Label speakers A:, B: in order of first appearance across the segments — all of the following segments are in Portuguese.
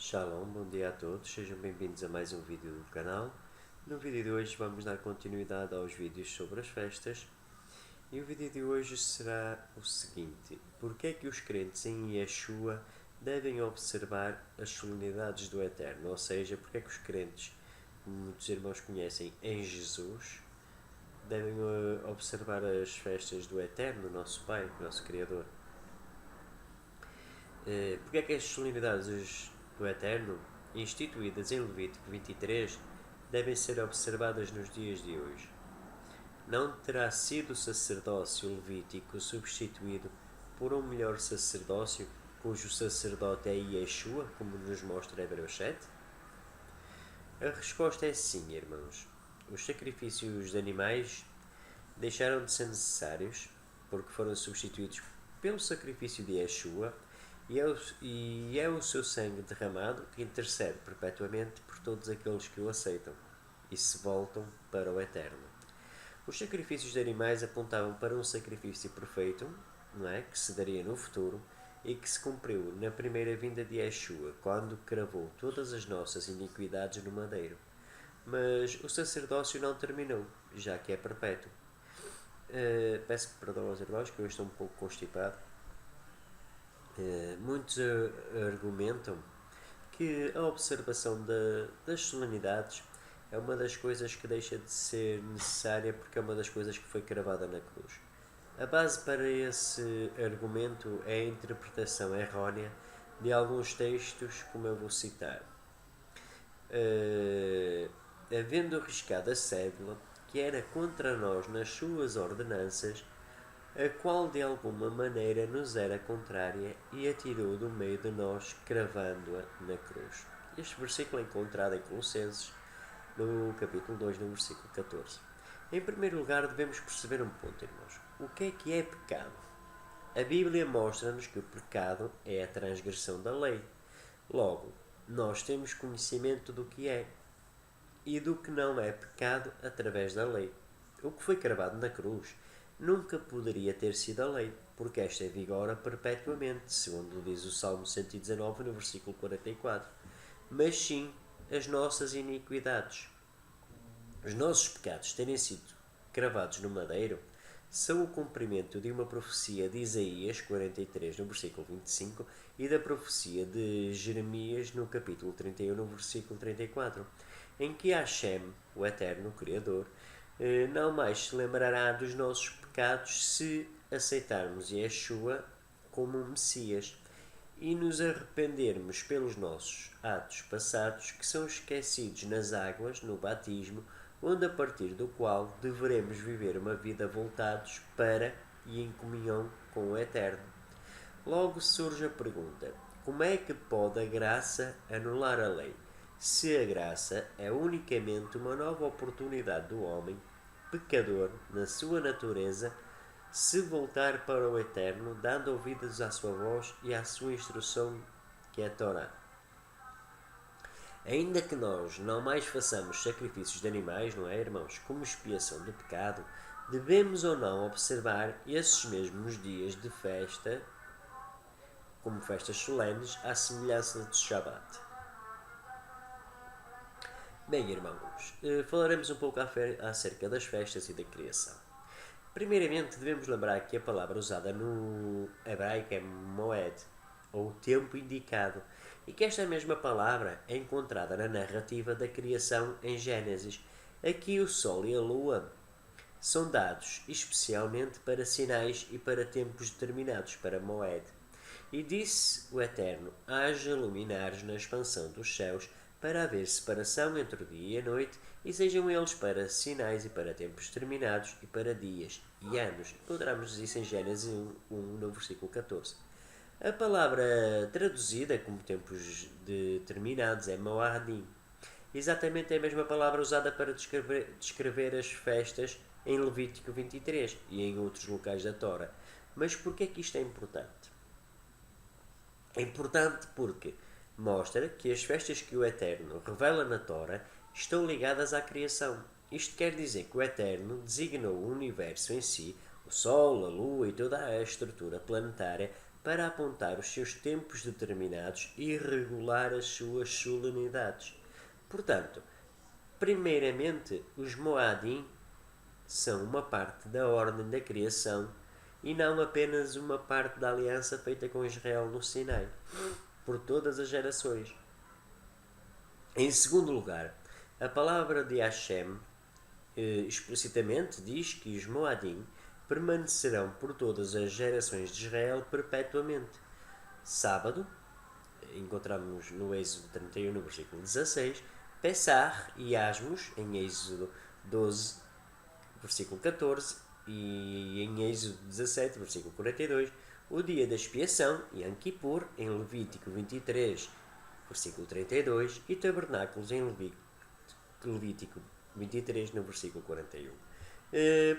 A: Shalom, bom dia a todos, sejam bem-vindos a mais um vídeo do canal. No vídeo de hoje vamos dar continuidade aos vídeos sobre as festas e o vídeo de hoje será o seguinte: porque é que os crentes em Yeshua devem observar as solenidades do Eterno? Ou seja, porque é que os crentes, como muitos irmãos conhecem, em Jesus, devem observar as festas do Eterno, nosso Pai, nosso Criador? Porque é que as solenidades do Eterno, instituídas em Levítico 23, devem ser observadas nos dias de hoje? Não terá sido o sacerdócio levítico substituído por um melhor sacerdócio, cujo sacerdote é Yeshua, como nos mostra Hebreus 7? A resposta é sim, irmãos. Os sacrifícios de animais deixaram de ser necessários porque foram substituídos pelo sacrifício de Yeshua e é o seu sangue derramado que intercede perpetuamente por todos aqueles que o aceitam e se voltam para o Eterno. Os sacrifícios de animais apontavam para um sacrifício perfeito, não é? Que se daria no futuro e que se cumpriu na primeira vinda de Yeshua, quando cravou todas as nossas iniquidades no madeiro. Mas o sacerdócio não terminou, já que é perpétuo. Peço perdão aos irmãos que eu estou um pouco constipado. Muitos argumentam que a observação das solenidades é uma das coisas que deixa de ser necessária porque é uma das coisas que foi cravada na cruz. A base para esse argumento é a interpretação errónea de alguns textos, como eu vou citar. Havendo arriscado a cédula, que era contra nós nas suas ordenanças, a qual de alguma maneira nos era contrária e a tirou do meio de nós, cravando-a na cruz. Este versículo é encontrado em Colossenses, no capítulo 2, no versículo 14. Em primeiro lugar, devemos perceber um ponto, irmãos. O que é pecado? A Bíblia mostra-nos que o pecado é a transgressão da lei. Logo, nós temos conhecimento do que é e do que não é pecado através da lei. O que foi cravado na cruz nunca poderia ter sido a lei, porque esta vigora perpetuamente, segundo diz o Salmo 119, no versículo 44, mas sim as nossas iniquidades. Os nossos pecados terem sido cravados no madeiro são o cumprimento de uma profecia de Isaías 43, no versículo 25, e da profecia de Jeremias, no capítulo 31, no versículo 34, em que Hashem, o Eterno Criador, não mais se lembrará dos nossos pecados se aceitarmos Yeshua como um Messias e nos arrependermos pelos nossos atos passados que são esquecidos nas águas, no batismo, onde a partir do qual deveremos viver uma vida voltados para e em comunhão com o Eterno. Logo surge a pergunta: como é que pode a graça anular a lei? Se a graça é unicamente uma nova oportunidade do homem, pecador, na sua natureza, se voltar para o Eterno, dando ouvidos à sua voz e à sua instrução, que é a Torá. Ainda que nós não mais façamos sacrifícios de animais, não é, irmãos, como expiação do pecado, devemos ou não observar esses mesmos dias de festa, como festas solenes, à semelhança do Shabat. Bem, irmãos, falaremos um pouco acerca das festas e da criação. Primeiramente, devemos lembrar que a palavra usada no hebraico é moed, ou tempo indicado, e que esta mesma palavra é encontrada na narrativa da criação em Gênesis. Aqui o Sol e a Lua são dados especialmente para sinais e para tempos determinados, para moed. E disse o Eterno: haja luminares na expansão dos céus, para haver separação entre o dia e a noite, e sejam eles para sinais e para tempos determinados, e para dias e anos. Encontramos isso em Gênesis 1, no versículo 14. A palavra traduzida como tempos determinados é Moadim. Exatamente a mesma palavra usada para descrever as festas em Levítico 23 e em outros locais da Tora. Mas porquê é que isto é importante? É importante porque mostra que as festas que o Eterno revela na Tora estão ligadas à criação. Isto quer dizer que o Eterno designou o universo em si, o Sol, a Lua e toda a estrutura planetária, para apontar os seus tempos determinados e regular as suas solenidades. Portanto, primeiramente, os Moadim são uma parte da ordem da criação e não apenas uma parte da aliança feita com Israel no Sinai, por todas as gerações. Em segundo lugar, a palavra de Hashem explicitamente diz que os Moadim permanecerão por todas as gerações de Israel perpetuamente. Sábado, encontramos no Êxodo 31, no versículo 16, Pessah e Asmos, em Êxodo 12, versículo 14, e em Êxodo 17, versículo 42, o dia da expiação, Yom Kippur, em Levítico 23, versículo 32, e tabernáculos em Levítico 23, no versículo 41.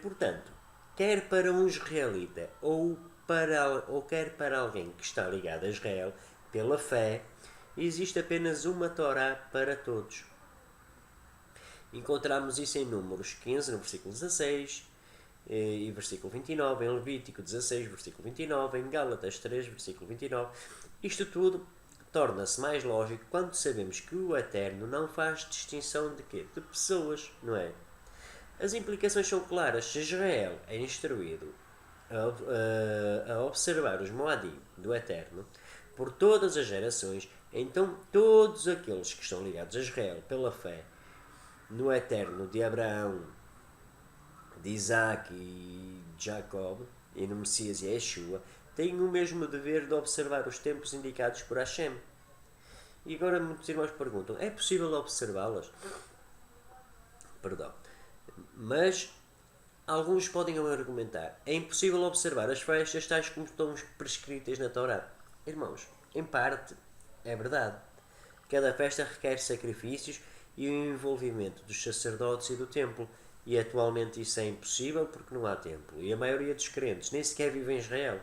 A: Portanto, quer para um israelita ou quer para alguém que está ligado a Israel pela fé, existe apenas uma Torá para todos. Encontramos isso em Números 15, no versículo 16, e versículo 29, em Levítico 16, versículo 29, em Gálatas 3, versículo 29. Isto tudo torna-se mais lógico quando sabemos que o Eterno não faz distinção de quê? De pessoas, não é? As implicações são claras. Se Israel é instruído a observar os Moadim do Eterno por todas as gerações, então todos aqueles que estão ligados a Israel pela fé no Eterno de Abraão, de Isaac e de Jacob, e no Messias e Yeshua, têm o mesmo dever de observar os tempos indicados por Hashem. E agora muitos irmãos perguntam, é possível observá-las? Perdão. Mas alguns podem argumentar, é impossível observar as festas tais como estão prescritas na Torá. Irmãos, em parte, é verdade. Cada festa requer sacrifícios e o envolvimento dos sacerdotes e do templo, e atualmente isso é impossível porque não há templo, e a maioria dos crentes nem sequer vive em Israel.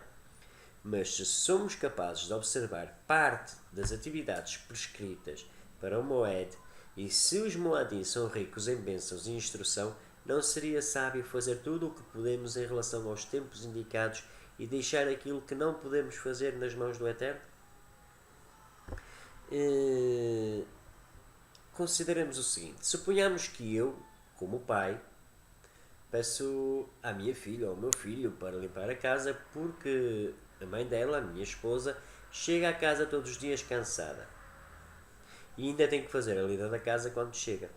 A: Mas se somos capazes de observar parte das atividades prescritas para o Moed, e se os Moadim são ricos em bênçãos e instrução, não seria sábio fazer tudo o que podemos em relação aos tempos indicados e deixar aquilo que não podemos fazer nas mãos do Eterno? Consideremos o seguinte: suponhamos que eu, como pai, peço à minha filha ou ao meu filho para limpar a casa porque a mãe dela, a minha esposa, chega à casa todos os dias cansada e ainda tem que fazer a lida da casa quando chega.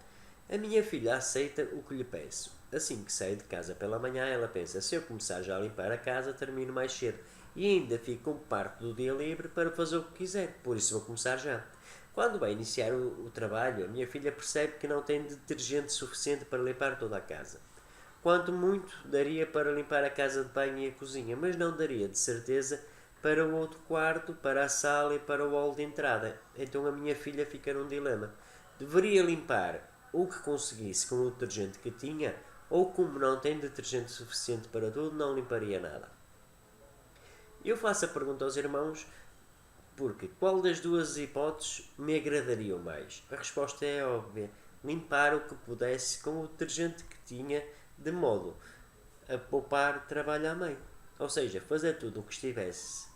A: A minha filha aceita o que lhe peço. Assim que sai de casa pela manhã, ela pensa: se eu começar já a limpar a casa, termino mais cedo e ainda fico com parte do dia livre para fazer o que quiser, por isso vou começar já. Quando vai iniciar o trabalho, a minha filha percebe que não tem detergente suficiente para limpar toda a casa. Quanto muito daria para limpar a casa de banho e a cozinha, mas não daria de certeza para o outro quarto, para a sala e para o hall de entrada. Então a minha filha fica num dilema. Deveria limpar o que conseguisse com o detergente que tinha, ou como não tem detergente suficiente para tudo, não limparia nada. Eu faço a pergunta aos irmãos, porque qual das duas hipóteses me agradaria mais? A resposta é óbvia: limpar o que pudesse com o detergente que tinha, de modo a poupar trabalho à mãe. Ou seja, fazer tudo o que estivesse,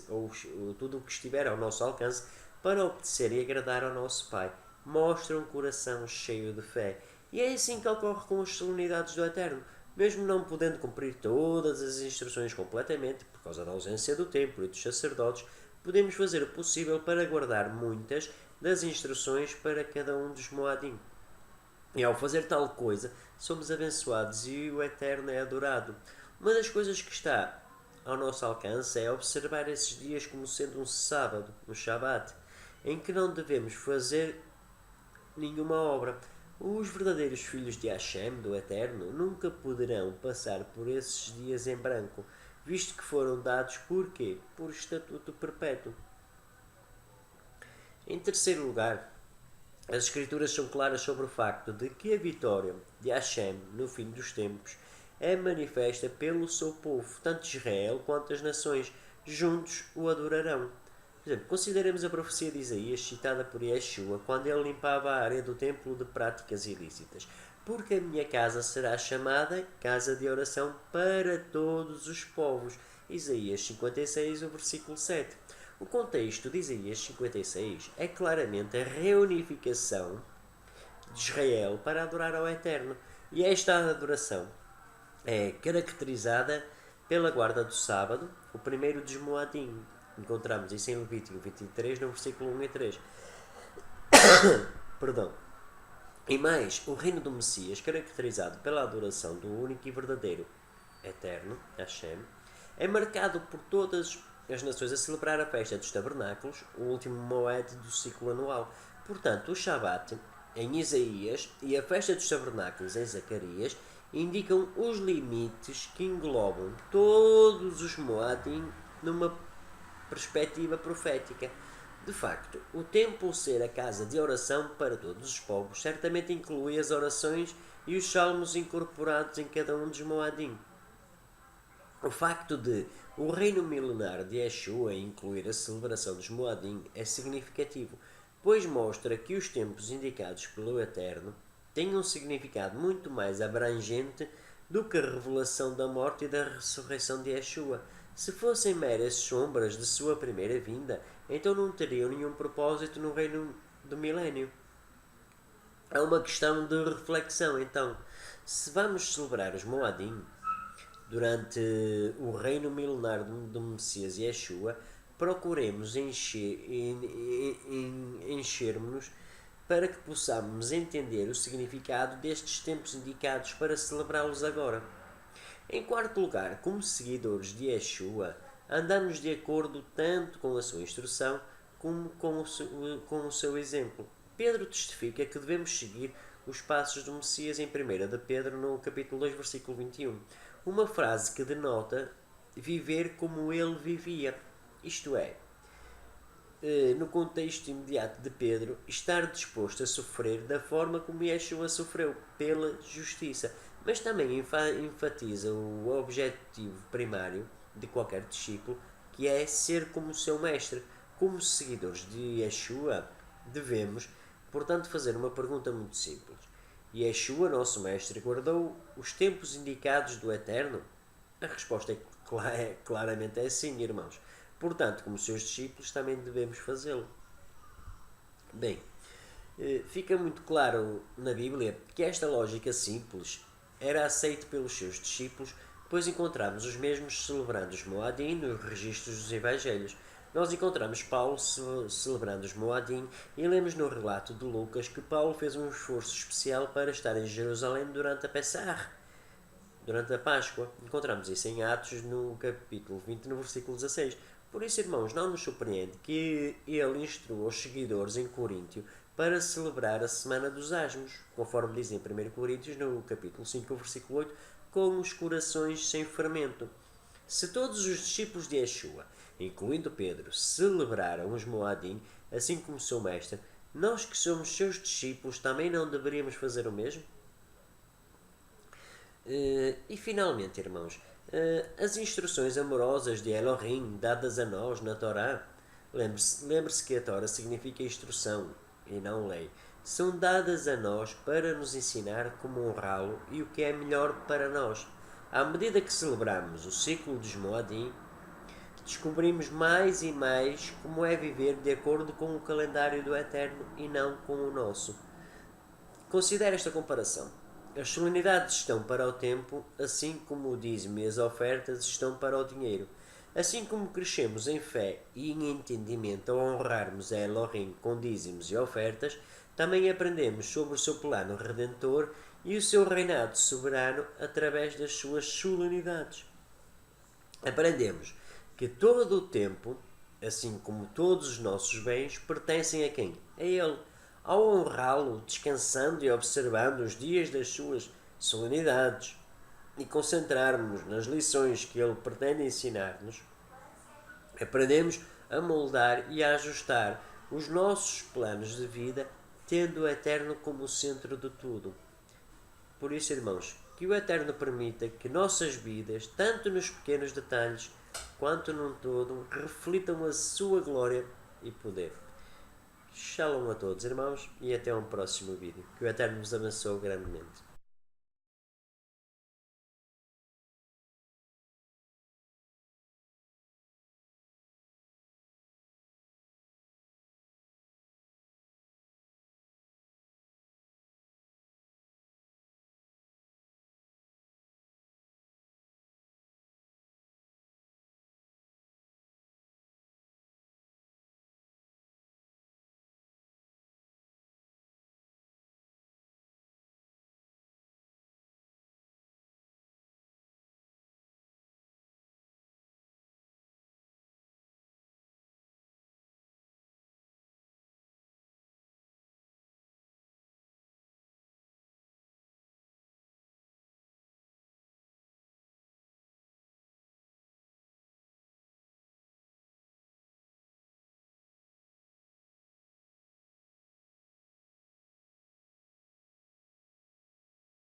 A: ou tudo o que estiver ao nosso alcance para obedecer e agradar ao nosso Pai. Mostra um coração cheio de fé. E é assim que ocorre com as solenidades do Eterno. Mesmo não podendo cumprir todas as instruções completamente, por causa da ausência do templo e dos sacerdotes, podemos fazer o possível para guardar muitas das instruções para cada um dos Moadim. E ao fazer tal coisa, somos abençoados e o Eterno é adorado. Uma das coisas que está ao nosso alcance é observar esses dias como sendo um sábado, um Shabat, em que não devemos fazer nenhuma obra. Os verdadeiros filhos de Hashem, do Eterno, nunca poderão passar por esses dias em branco, visto que foram dados por quê? Por estatuto perpétuo. Em terceiro lugar, as Escrituras são claras sobre o facto de que a vitória de Hashem no fim dos tempos é manifesta pelo seu povo, tanto Israel quanto as nações, juntos o adorarão. Por exemplo, consideremos a profecia de Isaías citada por Yeshua quando ele limpava a área do templo de práticas ilícitas. Porque a minha casa será chamada casa de oração para todos os povos. Isaías 56, o versículo 7. O contexto de Isaías 56 é claramente a reunificação de Israel para adorar ao Eterno. E esta adoração é caracterizada pela guarda do sábado, o primeiro dos Moadim. Encontramos isso em Levítico 23, no versículo 1 e 3. Perdão. E mais, o reino do Messias, caracterizado pela adoração do único e verdadeiro Eterno, Hashem, é marcado por todas as nações a celebrar a festa dos tabernáculos, o último moed do ciclo anual. Portanto, o Shabat, em Isaías, e a festa dos tabernáculos, em Zacarias, indicam os limites que englobam todos os Moadim numa perspectiva profética. De facto, o templo ser a casa de oração para todos os povos certamente inclui as orações e os salmos incorporados em cada um dos Moadim. O facto de o reino milenar de Yeshua incluir a celebração dos Moadim é significativo, pois mostra que os tempos indicados pelo Eterno têm um significado muito mais abrangente do que a revelação da morte e da ressurreição de Yeshua. Se fossem meras sombras de sua primeira vinda, então não teriam nenhum propósito no reino do milénio. É uma questão de reflexão, então. Se vamos celebrar os Moadim durante o reino milenar do Messias Yeshua, procuremos enchermos-nos para que possamos entender o significado destes tempos indicados para celebrá-los agora. Em quarto lugar, como seguidores de Yeshua, andamos de acordo tanto com a sua instrução como com o seu exemplo. Pedro testifica que devemos seguir os passos do Messias em 1 de Pedro, no capítulo 2, versículo 21. Uma frase que denota viver como ele vivia. Isto é, no contexto imediato de Pedro, estar disposto a sofrer da forma como Yeshua sofreu, pela justiça. Mas também enfatiza o objetivo primário de qualquer discípulo, que é ser como o seu mestre. Como seguidores de Yeshua, devemos, portanto, fazer uma pergunta muito simples. Yeshua, nosso mestre, guardou os tempos indicados do Eterno? A resposta claramente é sim, irmãos. Portanto, como seus discípulos, também devemos fazê-lo. Bem, fica muito claro na Bíblia que esta lógica simples era aceita pelos seus discípulos, pois encontramos os mesmos celebrando os Moadim nos registros dos Evangelhos. Nós encontramos Paulo celebrando os Moadim e lemos no relato de Lucas que Paulo fez um esforço especial para estar em Jerusalém durante a Pessah, durante a Páscoa. Encontramos isso em Atos, no capítulo 20, no versículo 16. Por isso, irmãos, não nos surpreende que ele instrua os seguidores em Coríntio para celebrar a Semana dos Asmos, conforme diz em 1 Coríntios, no capítulo 5, versículo 8, com os corações sem fermento. Se todos os discípulos de Yeshua, incluindo Pedro, celebraram os Moadim, assim como seu mestre, nós que somos seus discípulos também não deveríamos fazer o mesmo? E finalmente, irmãos, as instruções amorosas de Elohim dadas a nós na Torá, lembre-se que a Torá significa instrução e não lei, são dadas a nós para nos ensinar como honrá-lo e o que é melhor para nós. À medida que celebramos o ciclo dos Moadim, descobrimos mais e mais como é viver de acordo com o calendário do Eterno e não com o nosso. Considere esta comparação. As solenidades estão para o tempo, assim como o dízimo e as ofertas estão para o dinheiro. Assim como crescemos em fé e em entendimento ao honrarmos a Elohim com dízimos e ofertas, também aprendemos sobre o seu plano redentor e o seu reinado soberano através das suas solenidades. Aprendemos que todo o tempo, assim como todos os nossos bens, pertencem a quem? A Ele. Ao honrá-lo, descansando e observando os dias das suas solenidades e concentrarmos nas lições que Ele pretende ensinar-nos, aprendemos a moldar e a ajustar os nossos planos de vida, tendo o Eterno como o centro de tudo. Por isso, irmãos, que o Eterno permita que nossas vidas, tanto nos pequenos detalhes quanto num todo, reflitam a sua glória e poder. Shalom a todos, irmãos, e até um próximo vídeo. Que o Eterno nos abençoe grandemente.